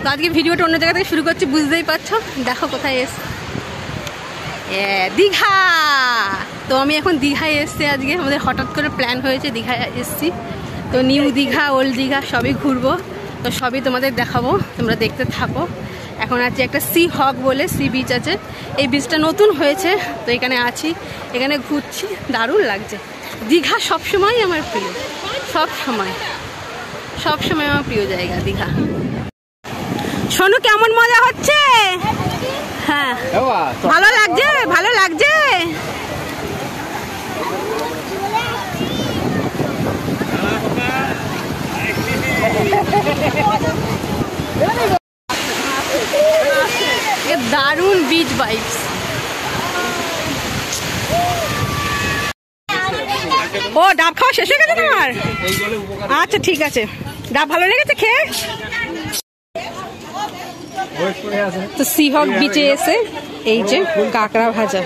তো আজকে ভিডিওটা অন্য জায়গা থেকে শুরু করছি, বুঝতেই পারছো। দেখো কোথায় এসছি, দীঘা। তো আমি এখন দীঘায় এসছি আজকে, আমাদের হঠাৎ করে প্ল্যান হয়েছে দীঘায় এসছি। তো নিউ দীঘা, ওল্ড দীঘা সবই ঘুরবো, তো সবই তোমাদের দেখাবো, তোমরা দেখতে থাকো। এখন আছে একটা সি হক বলে সি বিচ আছে, এই বিচটা নতুন হয়েছে, তো এখানে আছি, এখানে ঘুরছি, দারুণ লাগছে। দীঘা সবসময় আমার প্রিয়, সবসময় আমার প্রিয় জায়গা দীঘা। শোনো কেমন মজা হচ্ছে? হ্যাঁ ভালো লাগছে, ভালো লাগছে। দারুণ বিচ ভাইবস। ও ডাব খাওয়া শেষ হয়ে গেছে তোমার? আচ্ছা ঠিক আছে, ডাব ভালো লেগেছে খেয়ে? তো সি হক বিচে এসে এই যে কাঁকড়া ভাজা।